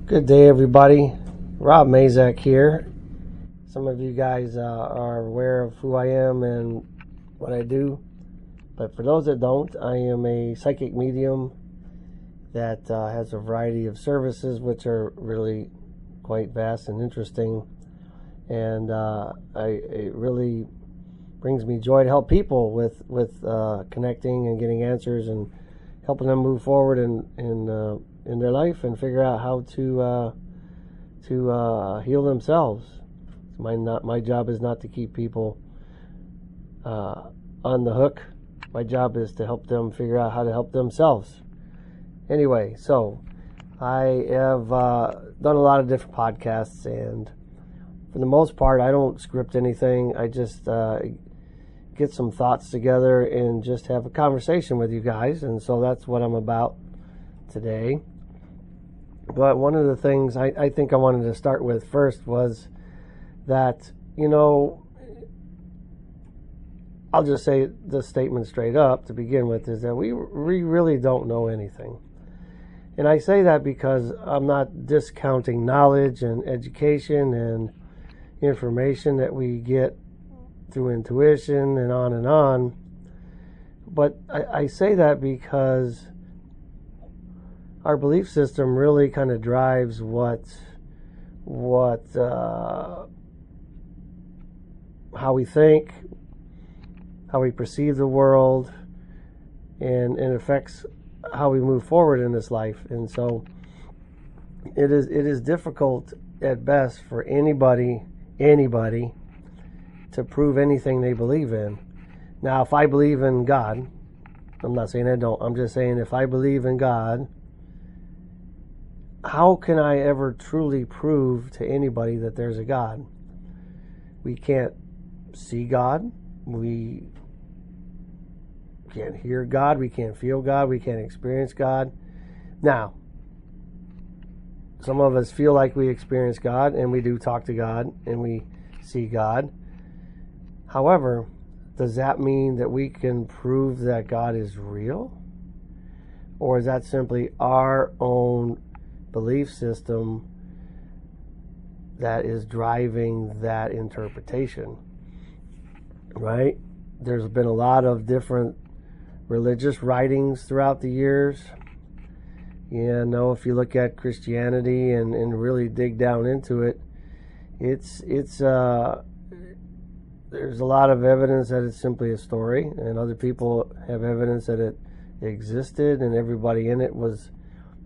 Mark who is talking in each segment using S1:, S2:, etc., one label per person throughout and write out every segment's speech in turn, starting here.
S1: Good day, everybody. Rob Mazak here. Some of you guys are aware of who I am and what I do, but for those that don't, I am a psychic medium that has a variety of services which are really quite vast and interesting, and it really brings me joy to help people with connecting and getting answers and helping them move forward in their life and figure out how to heal themselves. My job is not to keep people on the hook. My job is to help them figure out how to help themselves. Anyway, so I have done a lot of different podcasts, and for the most part, I don't script anything. I just get some thoughts together and just have a conversation with you guys, and so that's what I'm about today. But one of the things I think I wanted to start with first was that, I'll just say the statement straight up to begin with, is that we really don't know anything. And I say that because I'm not discounting knowledge and education and information that we get through intuition and on. But I say that because our belief system really kind of drives how we think, how we perceive the world, and affects how we move forward in this life. And so it is difficult at best for anybody to prove anything they believe in. Now, if I believe in God, I'm not saying I don't, I'm just saying if I believe in God, how can I ever truly prove to anybody that there's a God? We can't see God. We can't hear God. We can't feel God. We can't experience God. Now, some of us feel like we experience God, and we do talk to God, and we see God. However, does that mean that we can prove that God is real? Or is that simply our own belief system that is driving that interpretation? Right? There's been a lot of different religious writings throughout the years. If you look at Christianity and really dig down into it, there's a lot of evidence that it's simply a story, and other people have evidence that it existed and everybody in it was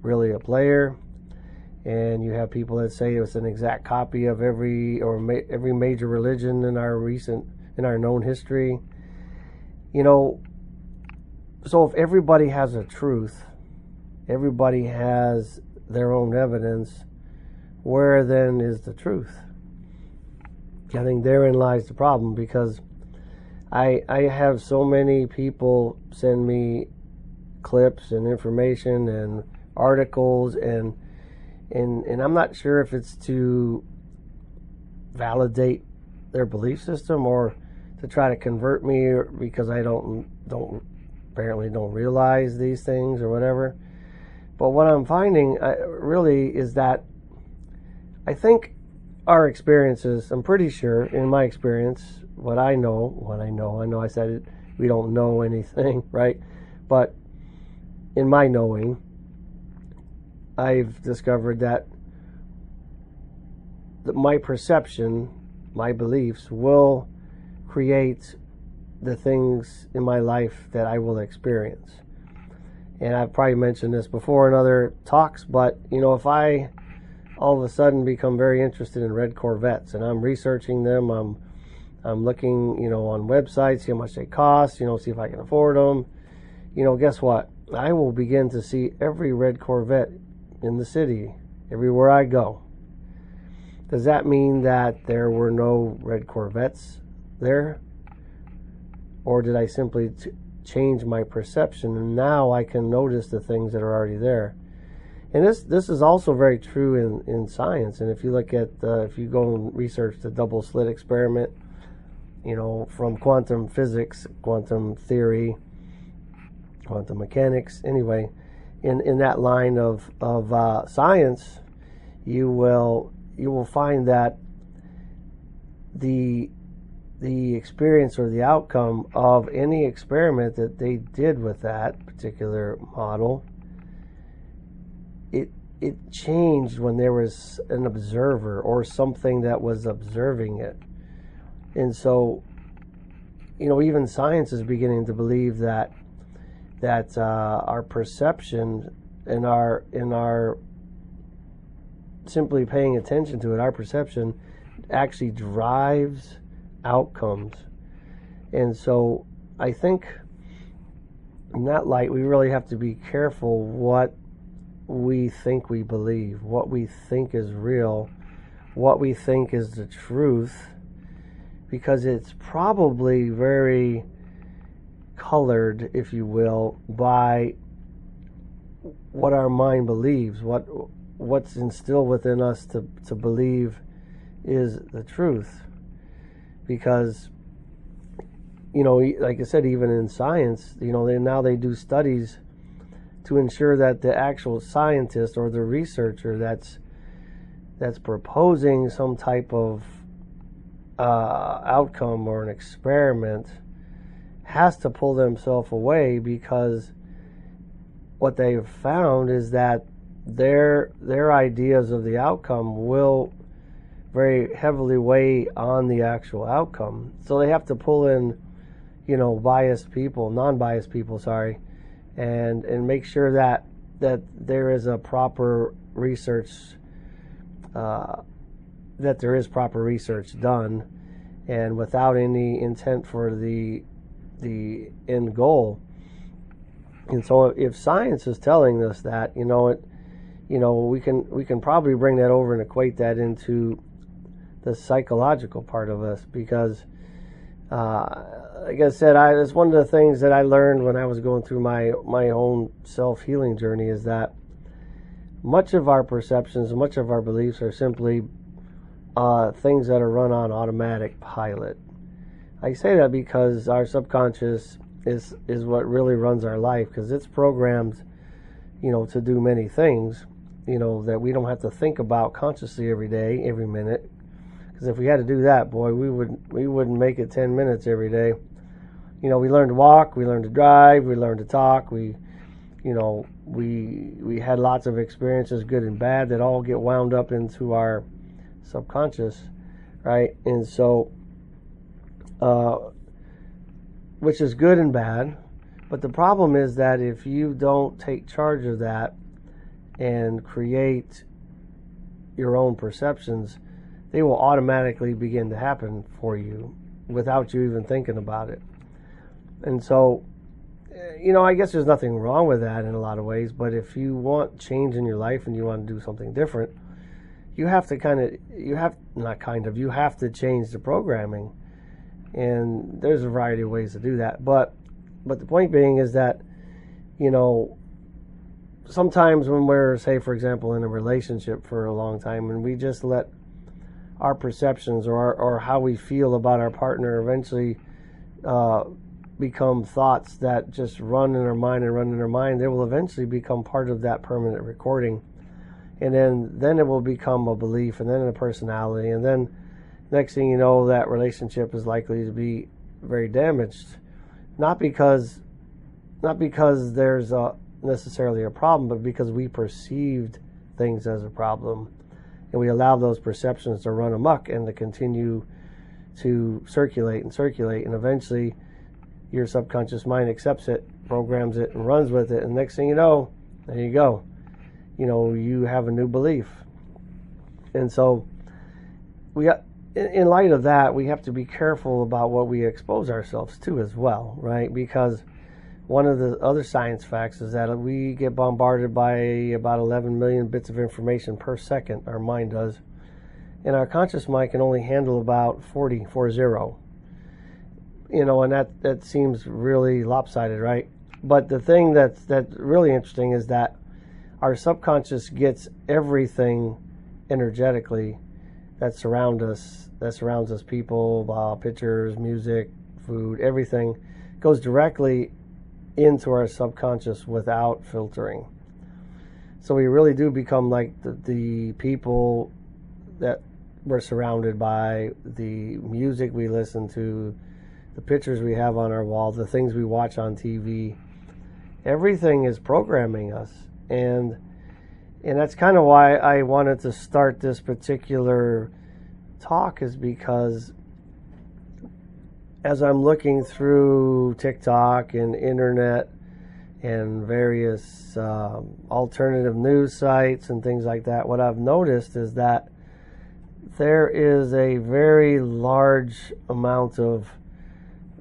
S1: really a player. And you have people that say it's an exact copy of every major religion in our known history. So if everybody has a truth, everybody has their own evidence, where then is the truth? I think therein lies the problem, because I have so many people send me clips and information and articles, and I'm not sure if it's to validate their belief system or to try to convert me, because I don't realize these things or whatever. But what I'm finding really is that I think our experiences, I'm pretty sure, in my experience, I know I said it, we don't know anything, right? But in my knowing, I've discovered that my perception, my beliefs will create the things in my life that I will experience. And I've probably mentioned this before in other talks, but if I all of a sudden become very interested in red Corvettes and I'm researching them, I'm looking, on websites, see how much they cost, see if I can afford them. Guess what? I will begin to see every red Corvette in the city, everywhere I go. Does that mean that there were no red Corvettes there? Or did I simply change my perception, and now I can notice the things that are already there? And this is also very true in science. And if you look at, if you go and research the double slit experiment, from quantum physics, quantum theory, quantum mechanics, anyway, in that line of science, you will find that the experience or the outcome of any experiment that they did with that particular model, it changed when there was an observer or something that was observing it. And so, even science is beginning to believe that our perception and our simply paying attention to it, our perception actually drives outcomes. And so I think in that light, we really have to be careful what we think we believe, what we think is real, what we think is the truth, because it's probably very colored, if you will, by what our mind believes, what's instilled within us to believe is the truth. Because, like I said, even in science, they do studies to ensure that the actual scientist or the researcher that's proposing some type of outcome or an experiment has to pull themselves away, because what they've found is that their ideas of the outcome will very heavily weigh on the actual outcome. So they have to pull in, non-biased people, and make sure that there is a proper research, that there is proper research done, and without any intent for the end goal. And so if science is telling us that, we can probably bring that over and equate that into the psychological part of us, because like I said, it's one of the things that I learned when I was going through my own self-healing journey, is that much of our perceptions, much of our beliefs are simply things that are run on automatic pilot. I say that because our subconscious is what really runs our life, because it's programmed, to do many things, that we don't have to think about consciously every day, every minute. Because if we had to do that, boy, we wouldn't make it 10 minutes every day. We learned to walk, we learned to drive, we learned to talk, we had lots of experiences, good and bad, that all get wound up into our subconscious, right? And so, which is good and bad, but the problem is that if you don't take charge of that and create your own perceptions, they will automatically begin to happen for you without you even thinking about it. And so, I guess there's nothing wrong with that in a lot of ways, but if you want change in your life and you want to do something different, you have to you have to change the programming. And there's a variety of ways to do that. But the point being is that, sometimes when we're, say, for example, in a relationship for a long time, and we just let our perceptions or how we feel about our partner eventually become thoughts that just run in our mind, they will eventually become part of that permanent recording. And then it will become a belief, and then a personality, and then next thing you know, that relationship is likely to be very damaged. Not because there's necessarily a problem, but because we perceived things as a problem, and we allow those perceptions to run amok and to continue to circulate, and eventually your subconscious mind accepts it, programs it, and runs with it, and next thing you know, there you go. You have a new belief. And so in light of that, we have to be careful about what we expose ourselves to as well, right? Because one of the other science facts is that we get bombarded by about 11 million bits of information per second, our mind does. And our conscious mind can only handle about 40. And that seems really lopsided, right? But the thing that's really interesting is that our subconscious gets everything energetically that surrounds us, people, pictures, music, food, everything goes directly into our subconscious without filtering. So we really do become like the people that we're surrounded by, the music we listen to, the pictures we have on our wall, the things we watch on TV. Everything is programming us. And that's kind of why I wanted to start this particular talk, is because as I'm looking through TikTok and internet and various alternative news sites and things like that, what I've noticed is that there is a very large amount of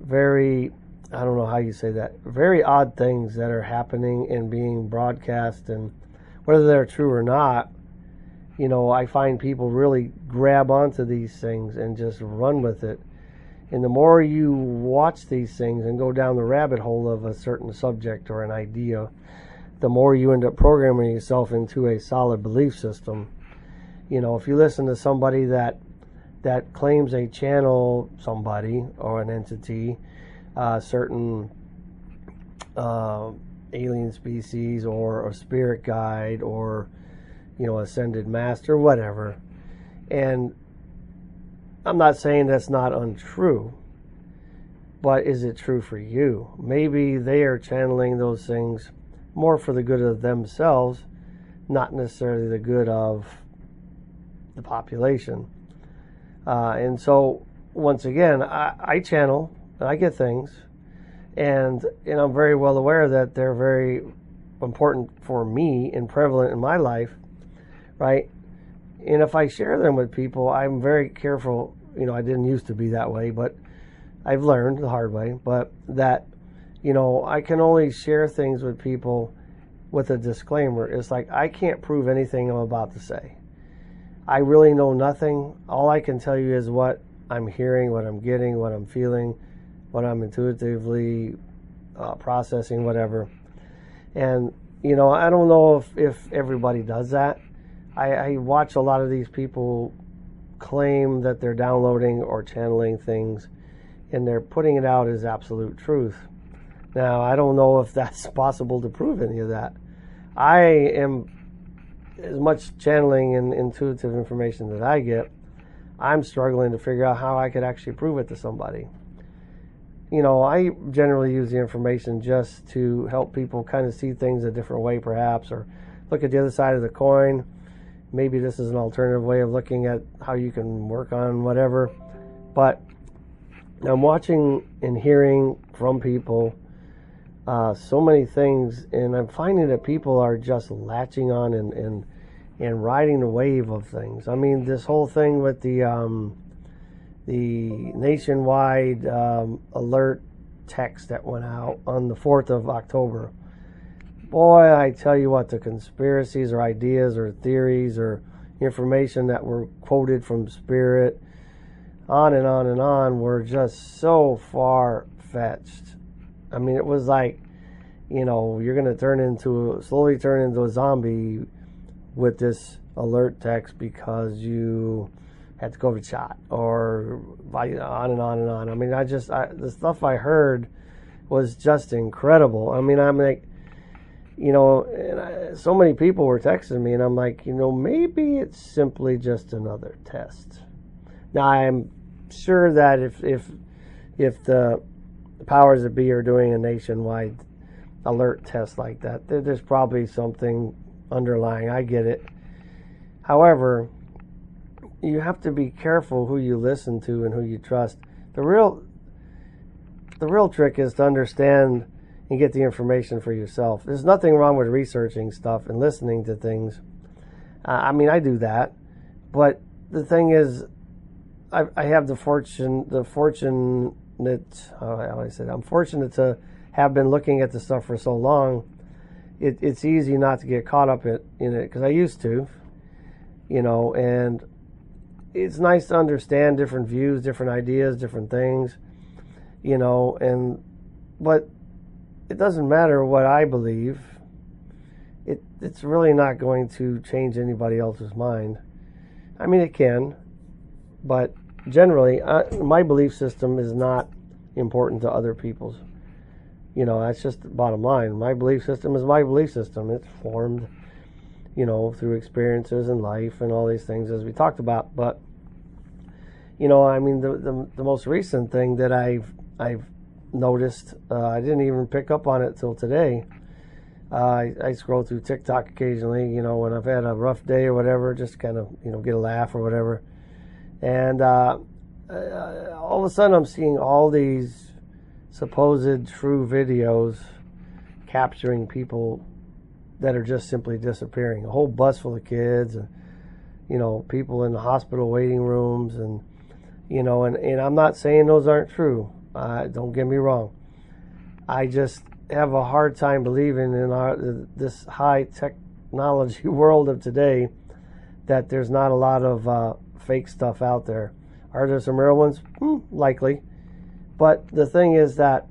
S1: very, I don't know how you say that, very odd things that are happening and being broadcast, and whether they're true or not, you know, I find people really grab onto these things and just run with it. And the more you watch these things and go down the rabbit hole of a certain subject or an idea, the more you end up programming yourself into a solid belief system. You know, if you listen to somebody that claims they channel somebody or an entity, certain alien species or a spirit guide or, you know, ascended master, whatever. And I'm not saying that's not untrue, but is it true for you? Maybe they are channeling those things more for the good of themselves, not necessarily the good of the population. And so, once again, I channel, and I get things, and I'm very well aware that they're very important for me and prevalent in my life, right? And if I share them with people, I'm very careful. You know, I didn't used to be that way, but I've learned the hard way, but that, you know, I can only share things with people with a disclaimer. It's like, I can't prove anything I'm about to say. I really know nothing. All I can tell you is what I'm hearing, what I'm getting, what I'm feeling, what I'm intuitively processing, whatever. And, you know, I don't know if everybody does that. I watch a lot of these people claim that they're downloading or channeling things, and they're putting it out as absolute truth. Now, I don't know if that's possible to prove any of that. I am, as much channeling and intuitive information that I get, I'm struggling to figure out how I could actually prove it to somebody. You know, I generally use the information just to help people kind of see things a different way, perhaps, or look at the other side of the coin. Maybe this is an alternative way of looking at how you can work on whatever. But I'm watching and hearing from people so many things, and I'm finding that people are just latching on and riding the wave of things. I mean, this whole thing with the nationwide alert text that went out on the 4th of October. Boy, I tell you what, the conspiracies or ideas or theories or information that were quoted from Spirit, on and on and on, were just so far-fetched. I mean, it was like, you know, you're going to slowly turn into a zombie with this alert text because you had the COVID shot, or on and on and on. I mean, the stuff I heard was just incredible. I mean, I'm like, you know, and so many people were texting me, and I'm like, you know, maybe it's simply just another test. Now, I'm sure that if the powers that be are doing a nationwide alert test like that, there's probably something underlying. I get it. However, you have to be careful who you listen to and who you trust. The real trick is to understand and get the information for yourself. There's nothing wrong with researching stuff and listening to things. I mean, I do that, but the thing is, I have I'm fortunate to have been looking at the stuff for so long. It's easy not to get caught up in it, because I used to, you know, and it's nice to understand different views, different ideas, different things, you know, but it doesn't matter what I believe. It's really not going to change anybody else's mind. I mean, it can, but generally, my belief system is not important to other people's. You know, that's just the bottom line. My belief system is my belief system. It's formed through experiences in life and all these things as we talked about. But I mean, the most recent thing that I've noticed, I didn't even pick up on it till today. I scroll through TikTok occasionally, when I've had a rough day or whatever, just kind of, get a laugh or whatever. And all of a sudden I'm seeing all these supposed true videos capturing people that are just simply disappearing. A whole bus full of kids and, people in the hospital waiting rooms and, and I'm not saying those aren't true. Don't get me wrong. I just have a hard time believing in this high technology world of today that there's not a lot of fake stuff out there. Are there some real ones? Likely. But the thing is that,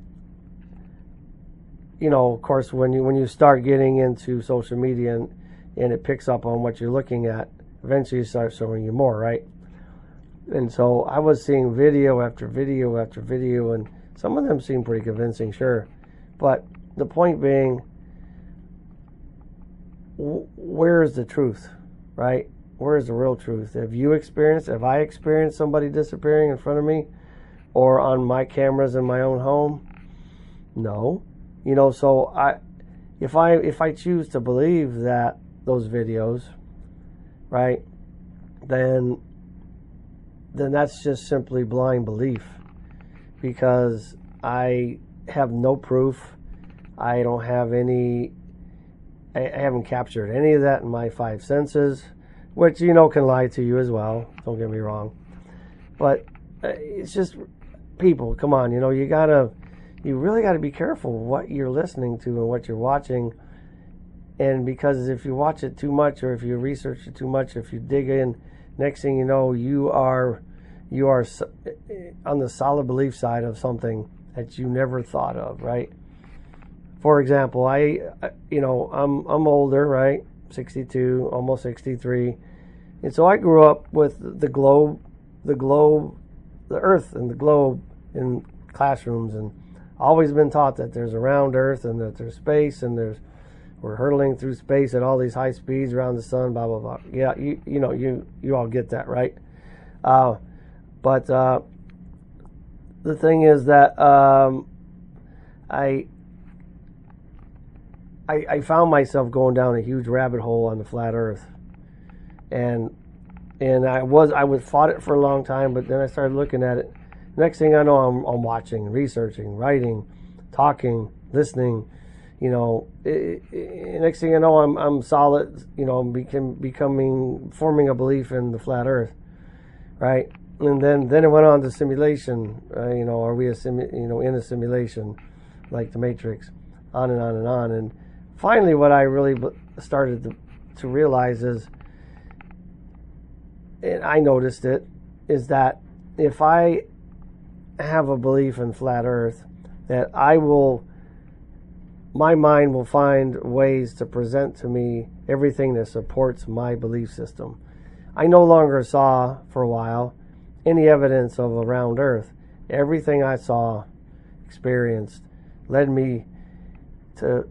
S1: of course, when you start getting into social media and it picks up on what you're looking at, eventually it starts showing you more, right? And so I was seeing video after video after video, and some of them seem pretty convincing, sure. But the point being, where is the truth, right? Where is the real truth? Have I experienced somebody disappearing in front of me or on my cameras in my own home? No. So if I choose to believe that those videos, right, then that's just simply blind belief, because I have no proof. I haven't captured any of that in my five senses, which, can lie to you as well. Don't get me wrong. But it's just, people, come on, you really got to be careful what you're listening to and what you're watching. And because if you watch it too much, or if you research it too much, or if you dig in, next thing you know, you are on the solid belief side of something that you never thought of, right? For example, I'm older, right? 62, almost 63. And so I grew up with the earth and the globe in classrooms, and always been taught that there's a round earth and that there's space and we're hurtling through space at all these high speeds around the sun, blah, blah, blah. Yeah, you all get that, right? But the thing is that I found myself going down a huge rabbit hole on the flat earth. And I fought it for a long time, but then I started looking at it. Next thing I know, I'm watching, researching, writing, talking, listening. Next thing I know, I'm solid. Forming a belief in the flat Earth, right? And then it went on to simulation. Are we in a simulation, like the Matrix? On and on and on. And finally, what I really started to realize is, and I noticed it, is that if I have a belief in flat Earth, that my mind will find ways to present to me everything that supports my belief system. I no longer saw, for a while, any evidence of a round Earth. Everything I saw, experienced, led me to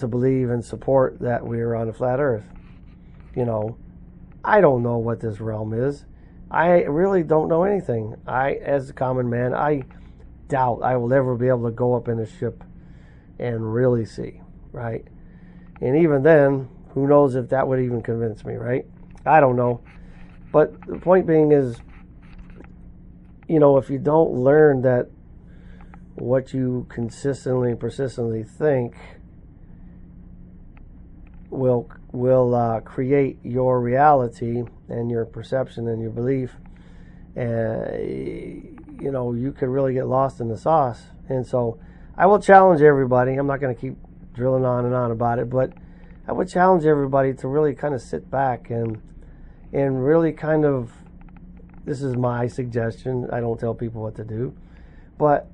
S1: believe and support that we are on a flat Earth. I don't know what this realm is. I really don't know anything. As a common man, I doubt I will ever be able to go up in a ship and really see, right? And even then, who knows if that would even convince me, right? I don't know. But the point being is, if you don't learn that what you consistently and persistently think will create your reality and your perception and your belief, you could really get lost in the sauce. And so I will challenge everybody. I'm not going to keep drilling on and on about it, but I would challenge everybody to really kind of sit back and really kind of, this is my suggestion. I don't tell people what to do, but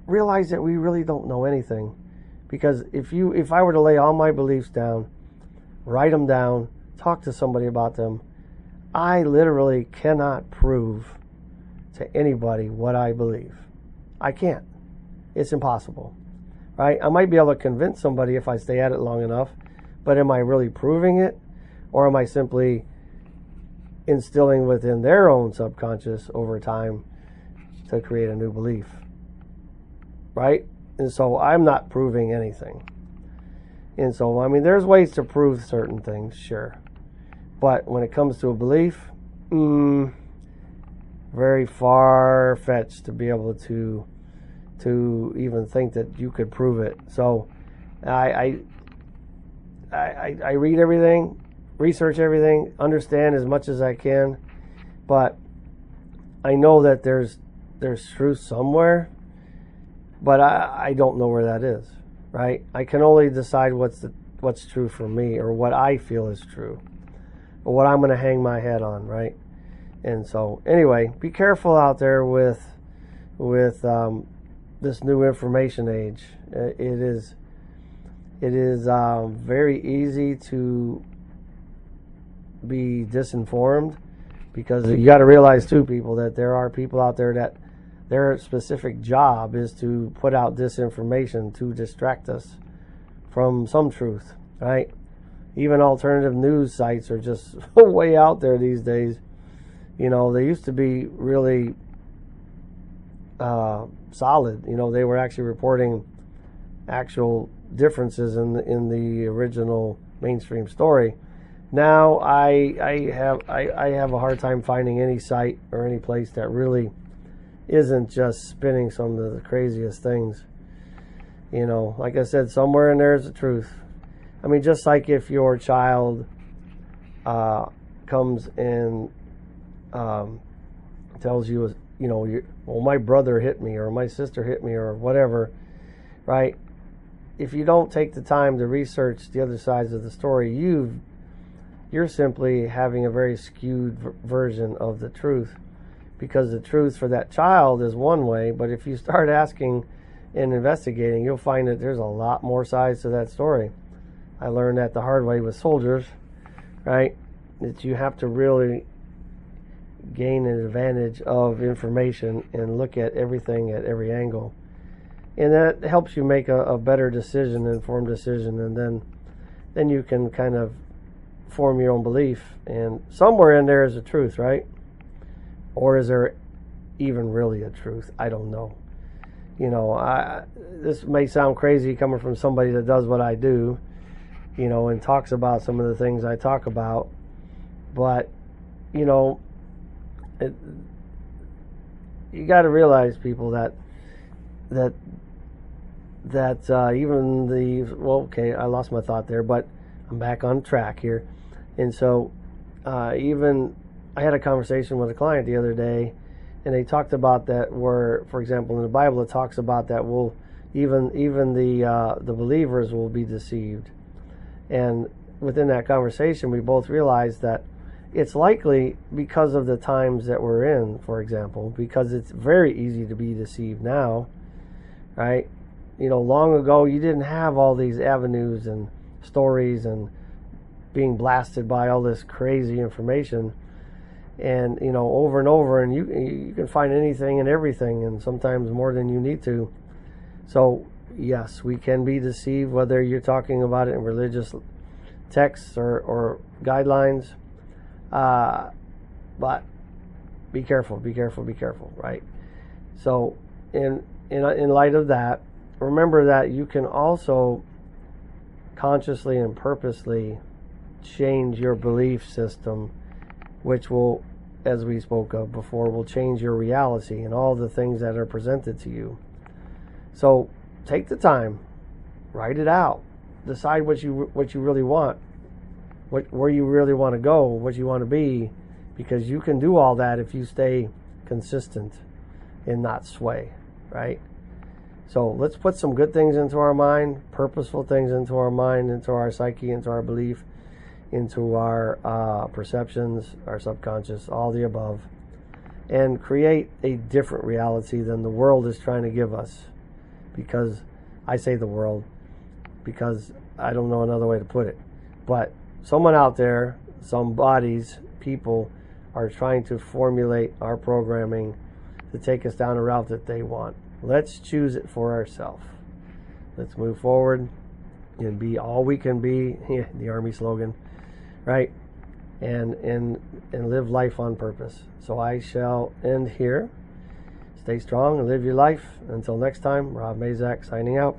S1: realize that we really don't know anything. Because if I were to lay all my beliefs down, write them down, talk to somebody about them, I literally cannot prove to anybody what I believe. I can't. It's impossible, right? I might be able to convince somebody if I stay at it long enough, But am I really proving it? Or am I simply instilling within their own subconscious over time to create a new belief? Right? And so I'm not proving anything. And so, I mean, there's ways to prove certain things, sure. But when it comes to a belief, very far-fetched to be able to even think that you could prove it. So I read everything, research everything, understand as much as I can, but I know that there's truth somewhere, but I don't know where that is, right? I can only decide what's true for me, or what I feel is true, or what I'm going to hang my head on, right? And so, anyway, be careful out there with this new information age. It is very easy to be disinformed, because you got to realize too, people, that there are people out there that their specific job is to put out disinformation to distract us from some truth, right? Even alternative news sites are just way out there these days. You know, they used to be really solid. You know, they were actually reporting actual differences in the original mainstream story. Now I have a hard time finding any site or any place that really isn't just spinning some of the craziest things. You know, like I said, somewhere in there is the truth. I mean, just like if your child comes and tells you, you know, well, my brother hit me, or my sister hit me, or whatever, right? If you don't take the time to research the other sides of the story, you're simply having a very skewed version of the truth, because the truth for that child is one way, but if you start asking and investigating, you'll find that there's a lot more sides to that story. I learned that the hard way with soldiers, right? That you have to really gain an advantage of information and look at everything at every angle. And that helps you make a better decision, informed decision, and then you can kind of form your own belief. And somewhere in there is a truth, right? Or is there even really a truth? I don't know. You know, this may sound crazy coming from somebody that does what I do, you know, and talks about some of the things I talk about, but, you know, you got to realize, people, that even okay, I lost my thought there, but I'm back on track here. And so even I had a conversation with a client the other day, and they talked about that, where, for example, in the Bible, it talks about that even the believers will be deceived. And within that conversation, we both realized that it's likely because of the times that we're in, for example, because it's very easy to be deceived now, right? You know, long ago, you didn't have all these avenues and stories and being blasted by all this crazy information, and, you know, over and over, and you can find anything and everything, and sometimes more than you need to. So yes, we can be deceived, whether you're talking about it in religious texts or guidelines, but be careful, right? So in light of that, remember that you can also consciously and purposely change your belief system, which will, as we spoke of before, will change your reality and all the things that are presented to you. So take the time, write it out, decide what you really want, where you really want to go, what you want to be, because you can do all that if you stay consistent and not sway, right? So let's put some good things into our mind, purposeful things into our mind, into our psyche, into our belief, into our perceptions, our subconscious, all the above, and create a different reality than the world is trying to give us. Because I say the world, because I don't know another way to put it. But someone out there, some bodies, people, are trying to formulate our programming to take us down a route that they want. Let's choose it for ourselves. Let's move forward. and be all we can be, the Army slogan, right? And live life on purpose. So I shall end here. Stay strong and live your life. Until next time, Rob Mazak signing out.